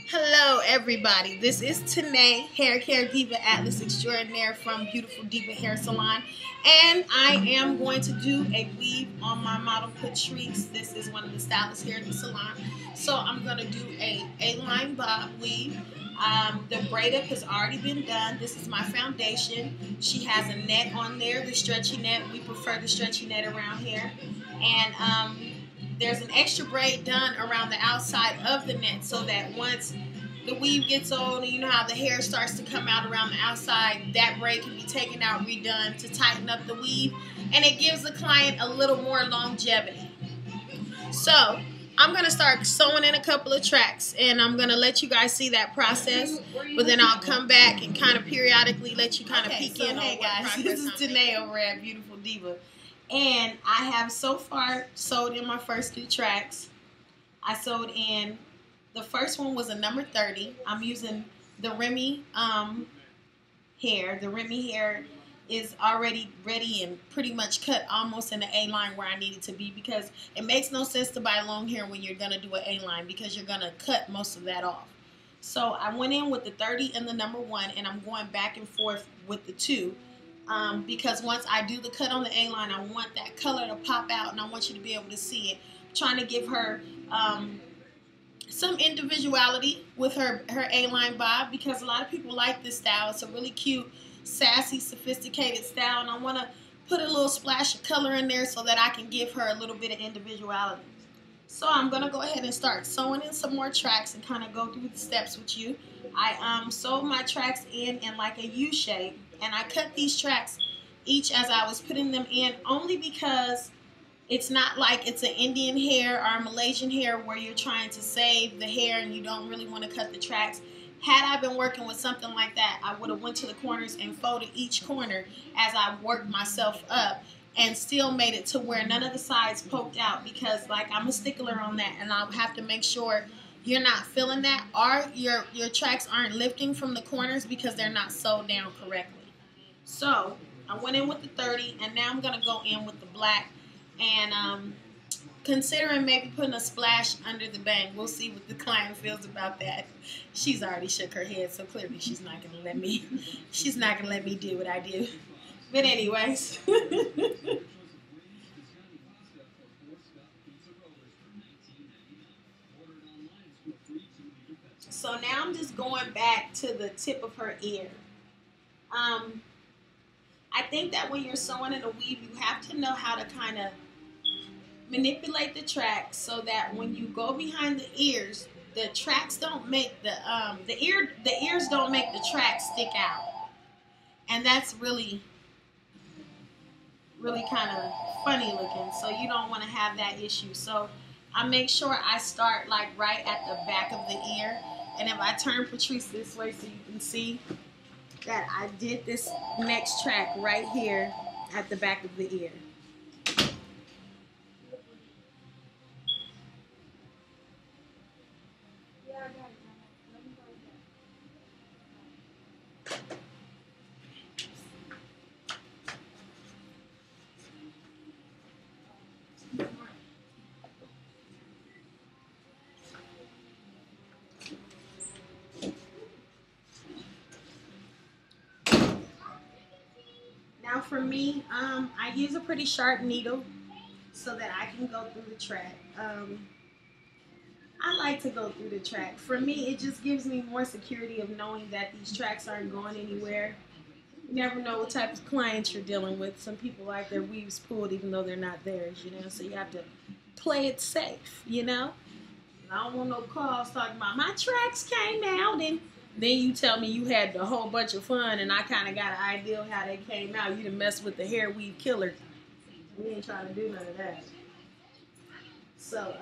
Hello, everybody. This is Tanai, Hair Care Diva Atlas Extraordinaire from Beautiful Diva Hair Salon. And I am going to do a weave on my model Patrice. This is one of the stylists here at the salon. So I'm going to do a A-line bob weave. The braid up has already been done. This is my foundation. She has a net on there, the stretchy net. We prefer the stretchy net around here. And there's an extra braid done around the outside of the net so that once the weave gets old and you know how the hair starts to come out around the outside, that braid can be taken out, redone to tighten up the weave, and it gives the client a little more longevity. So I'm going to start sewing in a couple of tracks, and I'm going to let you guys see that process, but then I'll come back and kind of periodically let you kind of peek in. Hey guys, this is Tanai over at Beautiful Diva. And I have so far sewed in my first 2 tracks. I sewed in, the first one was a number 30. I'm using the Remy hair. The Remy hair is already ready and pretty much cut almost in the A-line where I need it to be, because it makes no sense to buy long hair when you're going to do an A-line because you're going to cut most of that off. So I went in with the 30 and the number 1, and I'm going back and forth with the 2. Because once I do the cut on the A-line, I want that color to pop out, and I want you to be able to see it. I'm trying to give her some individuality with her A-line bob, because a lot of people like this style. It's a really cute, sassy, sophisticated style, and I want to put a little splash of color in there so that I can give her a little bit of individuality. So I'm going to go ahead and start sewing in some more tracks and kind of go through the steps with you. I sewed my tracks in like a U shape, and I cut these tracks each as I was putting them in, only because it's not like it's an Indian hair or a Malaysian hair where you're trying to save the hair and you don't really want to cut the tracks. Had I been working with something like that, I would have went to the corners and folded each corner as I worked myself up, and still made it to where none of the sides poked out, because like I'm a stickler on that, and I'll have to make sure you're not feeling that, or your tracks aren't lifting from the corners because they're not sewed down correctly. So I went in with the 30, and now I'm going to go in with the black, and considering maybe putting a splash under the bang. We'll see what the client feels about that. She's already shook her head, so clearly she's not going to let me do what I do. But anyways, so now I'm just going back to the tip of her ear. I think that when you're sewing in a weave, you have to know how to kind of manipulate the tracks so that when you go behind the ears, the tracks don't make the ears don't make the tracks stick out, and that's really kind of funny looking. So you don't want to have that issue. So I make sure I start like right at the back of the ear, and if I turn Patrice this way so you can see that I did this next track right here at the back of the ear. Now for me, I use a pretty sharp needle so that I can go through the track. I like to go through the track. For me, it just gives me more security of knowing that these tracks aren't going anywhere. You never know what type of clients you're dealing with. Some people like their weaves pulled even though they're not theirs, you know, so you have to play it safe, you know. And I don't want no calls talking about my tracks came out, and then you tell me you had a whole bunch of fun and I kind of got an idea of how they came out. You done messed with the hair weave killer. We ain't trying to do none of that. So,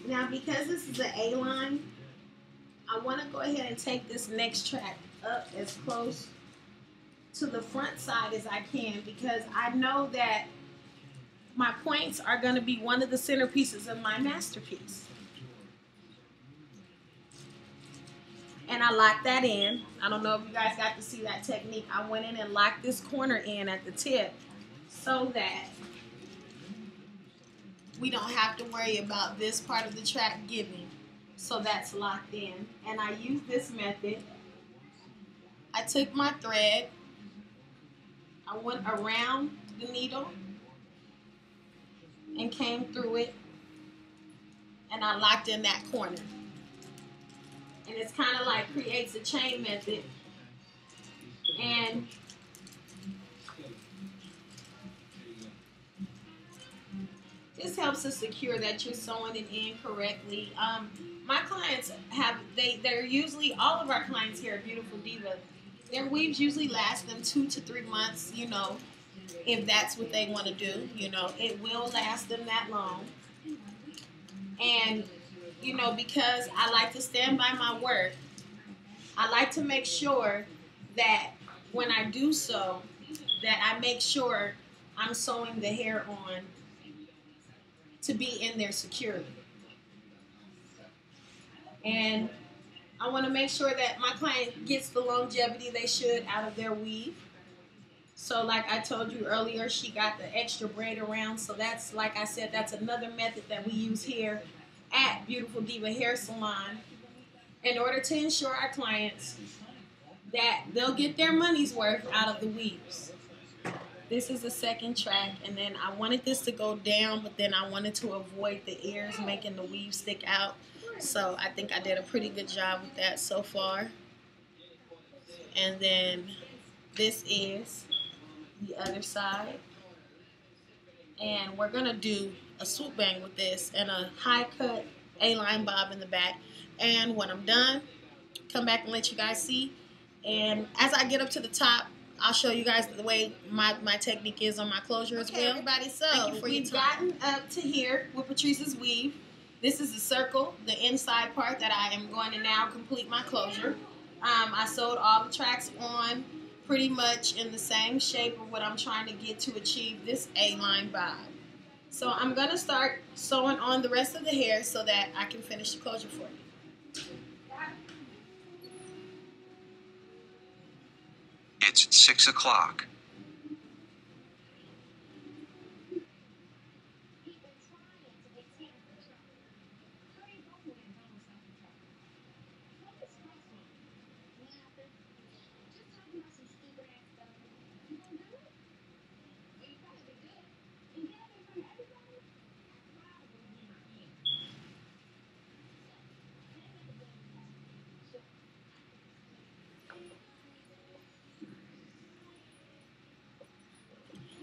Now, because this is an A-line, I want to go ahead and take this next track up as close to the front side as I can, because I know that my points are going to be one of the centerpieces of my masterpiece. And I locked that in. I don't know if you guys got to see that technique. I went in and locked this corner in at the tip so that we don't have to worry about this part of the track giving. So that's locked in. And I used this method. I took my thread. I went around the needle and came through it. And I locked in that corner. And it's kind of like creates a chain method. And this helps to secure that you're sewing it in correctly. My clients have, they're usually, all of our clients here at Beautiful Diva, their weaves usually last them 2 to 3 months, you know, if that's what they want to do. You know, it will last them that long. And you know, because I like to stand by my work, I like to make sure that when I do sew, that I make sure I'm sewing the hair on to be in there securely. And I want to make sure that my client gets the longevity they should out of their weave. So like I told you earlier, she got the extra braid around. So that's, like I said, that's another method that we use here at Beautiful Diva Hair Salon in order to ensure our clients that they'll get their money's worth out of the weaves. This is the second track, and then I wanted this to go down, but then I wanted to avoid the ears making the weave stick out. So I think I did a pretty good job with that so far. And then this is the other side. And we're gonna do a swoop bang with this and a high cut A-line bob in the back. And when I'm done, come back and let you guys see. And as I get up to the top, I'll show you guys the way my technique is on my closure as well. Everybody, so thank you for your time. We've gotten up to here with Patrice's weave. This is a circle, the inside part that I am going to now complete my closure. I sewed all the tracks on pretty much in the same shape of what I'm trying to get to achieve this A-line bob. So I'm going to start sewing on the rest of the hair so that I can finish the closure for you. It's 6 o'clock.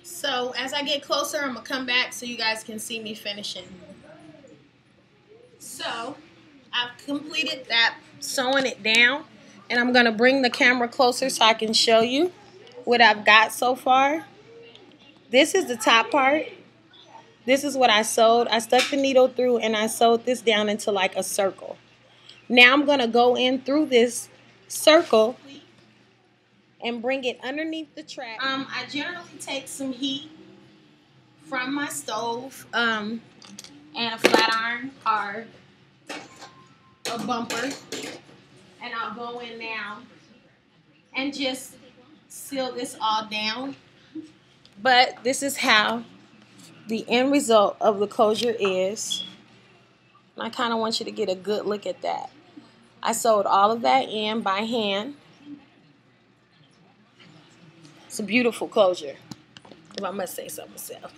So as I get closer, I'm going to come back so you guys can see me finishing. So I've completed that, sewing it down, and I'm going to bring the camera closer so I can show you what I've got so far. This is the top part. This is what I sewed. I stuck the needle through and I sewed this down into like a circle. Now I'm going to go in through this circle and bring it underneath the track. I generally take some heat from my stove and a flat iron or a bumper, and I'll go in now and just seal this all down. But this is how the end result of the closure is. And I kind of want you to get a good look at that. I sewed all of that in by hand. It's a beautiful closure, if I must say so myself.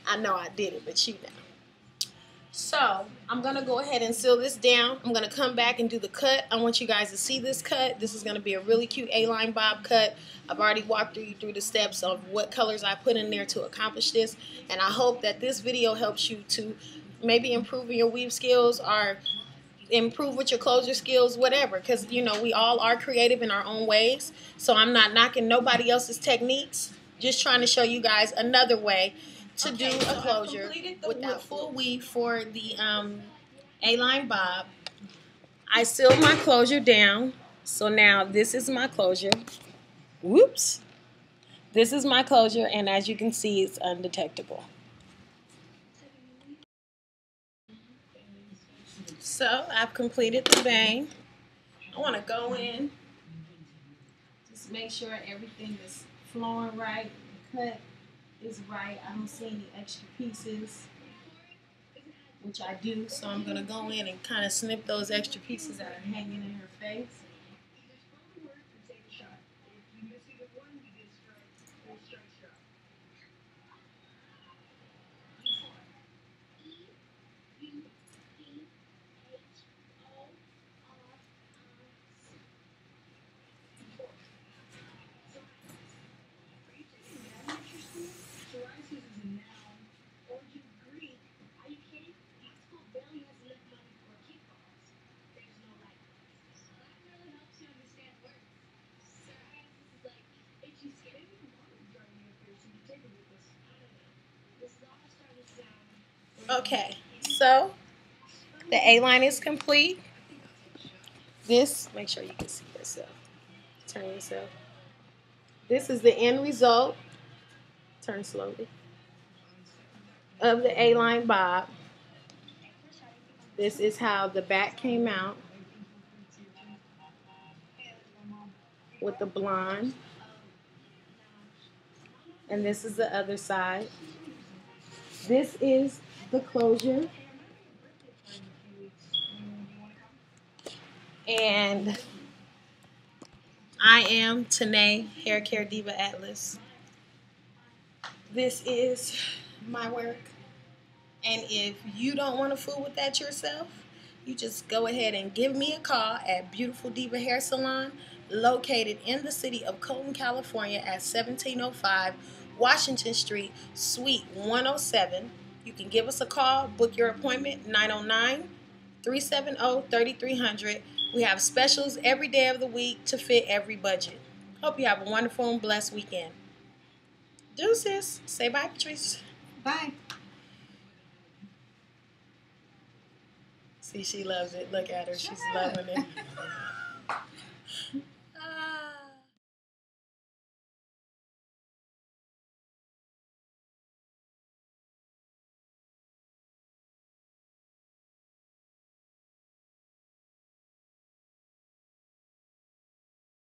I know I did it, but you know. So I'm going to go ahead and seal this down. I'm going to come back and do the cut. I want you guys to see this cut. This is going to be a really cute A-line bob cut. I've already walked you through the steps of what colors I put in there to accomplish this. And I hope that this video helps you to maybe improve your weave skills or improve with your closure skills, whatever, because you know we all are creative in our own ways. So I'm not knocking nobody else's techniques, just trying to show you guys another way to do a closure without full weave for the A-line bob. I sealed my closure down. So now this is my closure. Whoops. This is my closure, and as you can see, it's undetectable. So I've completed the bang. I want to go in, just make sure everything is flowing right, the cut is right. I don't see any extra pieces, which I do. So I'm going to go in and kind of snip those extra pieces that are hanging in her face. Okay, so the A-line is complete. This, make sure you can see yourself. Turn yourself. This is the end result. Turn slowly. Of the A-line bob. This is how the back came out with the blonde. And this is the other side. This is the closure. And I am Tanai, Hair Care Diva Atlas. This is my work. And if you don't want to fool with that yourself, you just go ahead and give me a call at Beautiful Diva Hair Salon, located in the city of Colton, California at 1705 Washington Street, Suite 107. You can give us a call, book your appointment, 909-370-3300. We have specials every day of the week to fit every budget. Hope you have a wonderful and blessed weekend. Deuces. Say bye, Patrice. Bye. See, she loves it. Look at her. She's loving it.